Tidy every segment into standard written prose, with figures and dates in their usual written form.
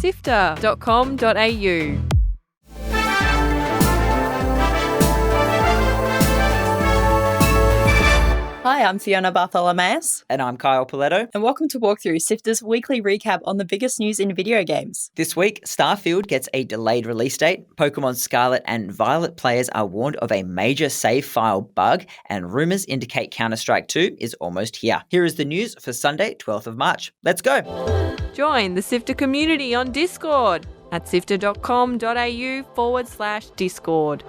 SIFTER.com.au. Hi, I'm Fiona Bartholomaeus. And I'm Kyle Pauletto. And welcome to Walkthrough, SIFTER's weekly recap on the biggest news in video games. This week, Starfield gets a delayed release date, Pokémon Scarlet and Violet players are warned of a major save file bug, and rumours indicate Counter-Strike 2 is almost here. Here is the news for Sunday, 12th of March. Let's go! Join the SIFTER community on Discord at sifter.com.au/Discord.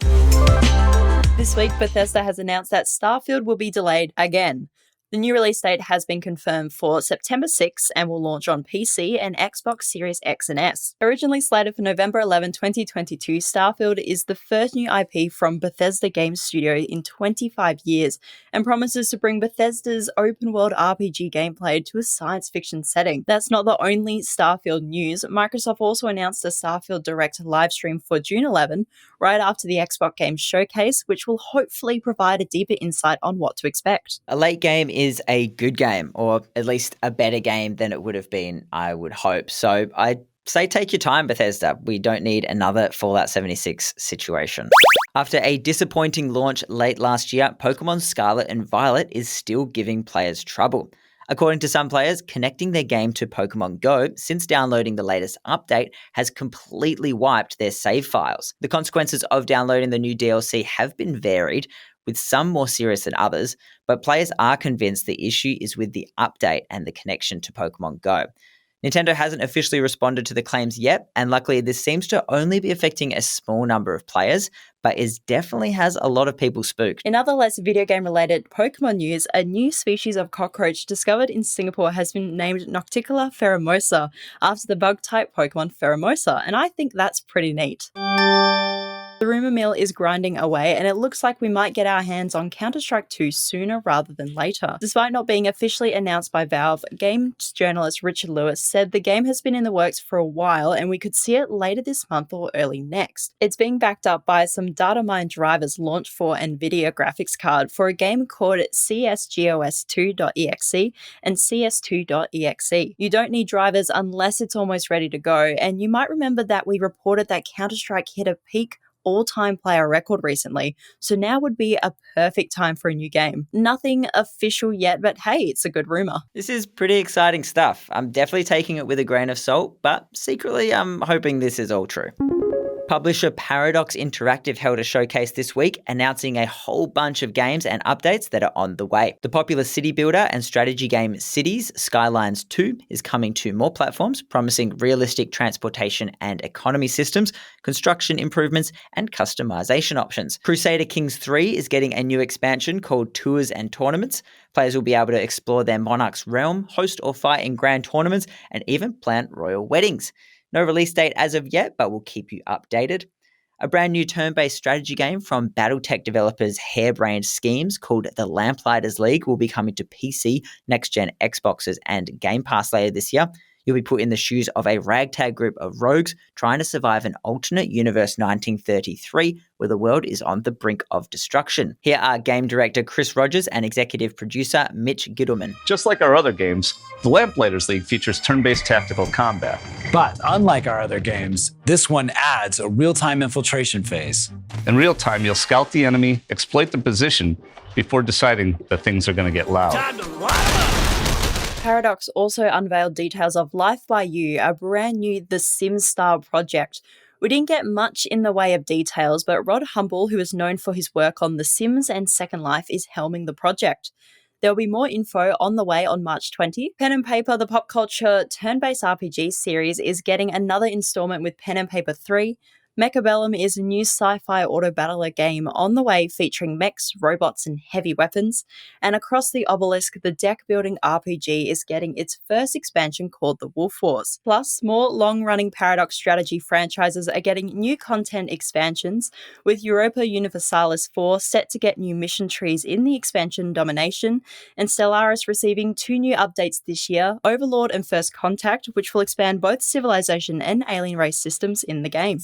This week, Bethesda has announced that Starfield will be delayed again. The new release date has been confirmed for September 6 and will launch on PC and Xbox Series X and S. Originally slated for November 11, 2022, Starfield is the first new IP from Bethesda Game Studio in 25 years and promises to bring Bethesda's open-world RPG gameplay to a science fiction setting. That's not the only Starfield news. Microsoft also announced a Starfield Direct livestream for June 11, right after the Xbox Game Showcase, which will hopefully provide a deeper insight on what to expect. A late game is a good game, or at least a better game than it would have been, I would hope. So I say take your time, Bethesda. We don't need another Fallout 76 situation. After a disappointing launch late last year, Pokémon Scarlet and Violet is still giving players trouble. According to some players, connecting their game to Pokemon Go since downloading the latest update has completely wiped their save files. The consequences of downloading the new DLC have been varied, with some more serious than others, but players are convinced the issue is with the update and the connection to Pokemon Go. Nintendo hasn't officially responded to the claims yet, and luckily this seems to only be affecting a small number of players, but it definitely has a lot of people spooked. In other less video game related Pokemon news, a new species of cockroach discovered in Singapore has been named Nocticula pheromosa after the bug type Pokemon Pheromosa, and I think that's pretty neat. The rumour mill is grinding away, and it looks like we might get our hands on Counter-Strike 2 sooner rather than later. Despite not being officially announced by Valve, games journalist Richard Lewis said the game has been in the works for a while and we could see it later this month or early next. It's being backed up by some data mine drivers launched for NVIDIA graphics card for a game called CSGOS2.exe and CS2.exe. You don't need drivers unless it's almost ready to go, and you might remember that we reported that Counter-Strike hit a peak all-time player record recently, so now would be a perfect time for a new game. Nothing official yet, but hey, it's a good rumor. This is pretty exciting stuff. I'm definitely taking it with a grain of salt, but secretly I'm hoping this is all true. Publisher Paradox Interactive held a showcase this week, announcing a whole bunch of games and updates that are on the way. The popular city builder and strategy game Cities Skylines 2 is coming to more platforms, promising realistic transportation and economy systems, construction improvements, and customization options. Crusader Kings 3 is getting a new expansion called Tours and Tournaments. Players will be able to explore their monarch's realm, host or fight in grand tournaments, and even plan royal weddings. No release date as of yet, but we'll keep you updated. A brand new turn-based strategy game from Battletech developers Harebrained Schemes called The Lamplighters League will be coming to PC, next-gen Xboxes, and Game Pass later this year. You'll be put in the shoes of a ragtag group of rogues trying to survive an alternate universe 1933 where the world is on the brink of destruction. Here are game director Chris Rogers and executive producer Mitch Gittleman. Just like our other games, the Lamplighters League features turn-based tactical combat. But unlike our other games, this one adds a real-time infiltration phase. In real time, you'll scout the enemy, exploit the position, before deciding that things are going to get loud. Paradox also unveiled details of Life by You, a brand new The Sims-style project. We didn't get much in the way of details, but Rod Humble, who is known for his work on The Sims and Second Life, is helming the project. There will be more info on the way on March 20. Pen and Paper, the pop culture turn-based RPG series, is getting another installment with Pen and Paper 3. Mechabellum is a new sci-fi auto-battler game on the way featuring mechs, robots, and heavy weapons. And Across the Obelisk, the deck-building RPG is getting its first expansion called The Wolf Wars. Plus, more long-running Paradox strategy franchises are getting new content expansions, with Europa Universalis 4 set to get new mission trees in the expansion Domination, and Stellaris receiving 2 new updates this year, Overlord and First Contact, which will expand both civilization and alien race systems in the game.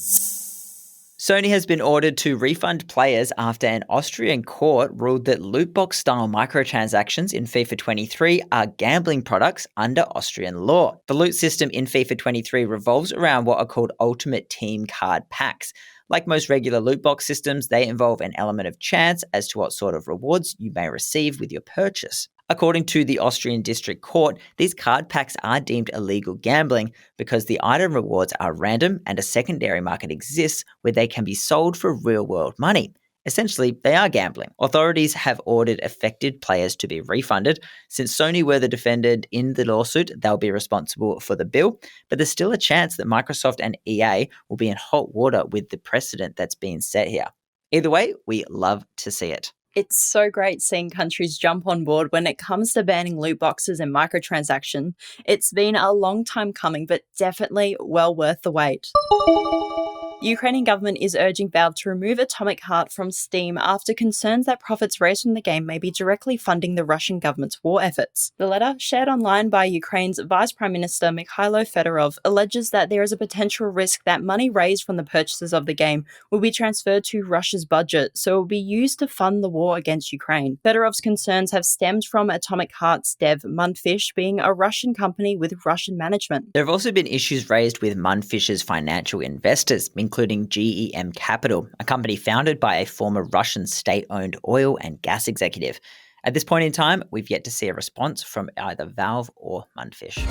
Sony has been ordered to refund players after an Austrian court ruled that loot box style microtransactions in FIFA 23 are gambling products under Austrian law. The loot system in FIFA 23 revolves around what are called Ultimate Team Card Packs. Like most regular loot box systems, they involve an element of chance as to what sort of rewards you may receive with your purchase. According to the Austrian District Court, these card packs are deemed illegal gambling because the item rewards are random and a secondary market exists where they can be sold for real-world money. Essentially, they are gambling. Authorities have ordered affected players to be refunded. Since Sony were the defendant in the lawsuit, they'll be responsible for the bill, but there's still a chance that Microsoft and EA will be in hot water with the precedent that's being set here. Either way, we love to see it. It's so great seeing countries jump on board when it comes to banning loot boxes and microtransaction. It's been a long time coming, but definitely well worth the wait. Ukrainian government is urging Valve to remove Atomic Heart from Steam after concerns that profits raised from the game may be directly funding the Russian government's war efforts. The letter, shared online by Ukraine's Vice Prime Minister Mikhailo Fedorov, alleges that there is a potential risk that money raised from the purchases of the game will be transferred to Russia's budget, so it will be used to fund the war against Ukraine. Fedorov's concerns have stemmed from Atomic Heart's dev Mundfish being a Russian company with Russian management. There have also been issues raised with Mundfish's financial investors, including GEM Capital, a company founded by a former Russian state-owned oil and gas executive. At this point in time, we've yet to see a response from either Valve or Mundfish.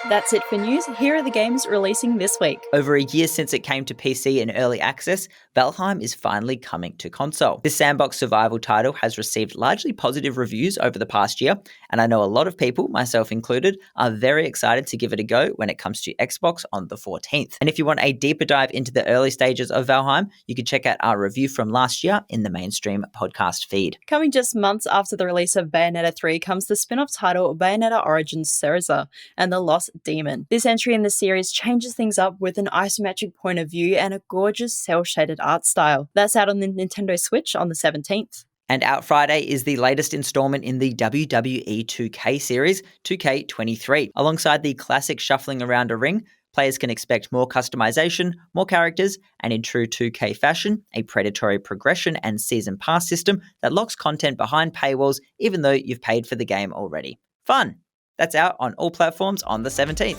That's it for news. Here are the games releasing this week. Over a year since it came to PC in early access, VALHEIM is finally coming to console. This sandbox survival title has received largely positive reviews over the past year, and I know a lot of people, myself included, are very excited to give it a go when it comes to Xbox on the 14th. And if you want a deeper dive into the early stages of VALHEIM, you can check out our review from last year in the mainstream podcast feed. Coming just months after the release of Bayonetta 3 comes the spin-off title Bayonetta Origins CEREZA and the Lost Demon. This entry in the series changes things up with an isometric point of view and a gorgeous cel-shaded art style. That's out on the Nintendo Switch on the 17th. And out Friday is the latest installment in the WWE 2K series, 2K23. Alongside the classic shuffling around a ring, players can expect more customization, more characters, and in true 2K fashion, a predatory progression and season pass system that locks content behind paywalls even though you've paid for the game already. Fun! That's out on all platforms on the 17th.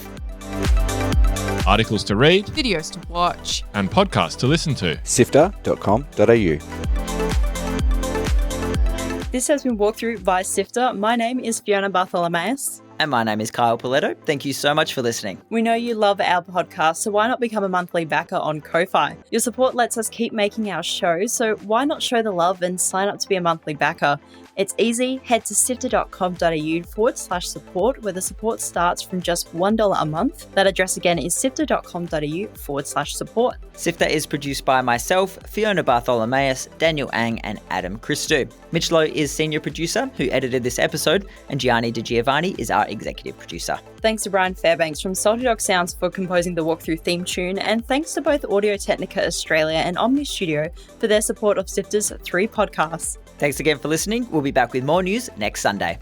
Articles to read, Videos to watch, and podcasts to listen to. SIFTER.com.au. This has been walked through by SIFTER. My name is Fiona Bartholomaeus. And my name is Kyle Pauletto. Thank you so much for listening. We know you love our podcast, so why not become a monthly backer on Ko-Fi? Your support lets us keep making our show, so why not show the love and sign up to be a monthly backer? It's easy. Head to sifter.com.au/support, where the support starts from just $1 a month. That address again is sifter.com.au/support. SIFTER is produced by myself, Fiona Bartholomaeus, Daniel Ang, and Adam Christou. Mitch Lowe is senior producer who edited this episode, and Gianni Giovanni is our executive producer. Thanks to Brian Fairbanks from Salty Dog Sounds for composing the walkthrough theme tune, and thanks to both Audio Technica Australia and Omny Studio for their support of SIFTER's 3 podcasts. Thanks again for listening. We'll be back with more news next Sunday.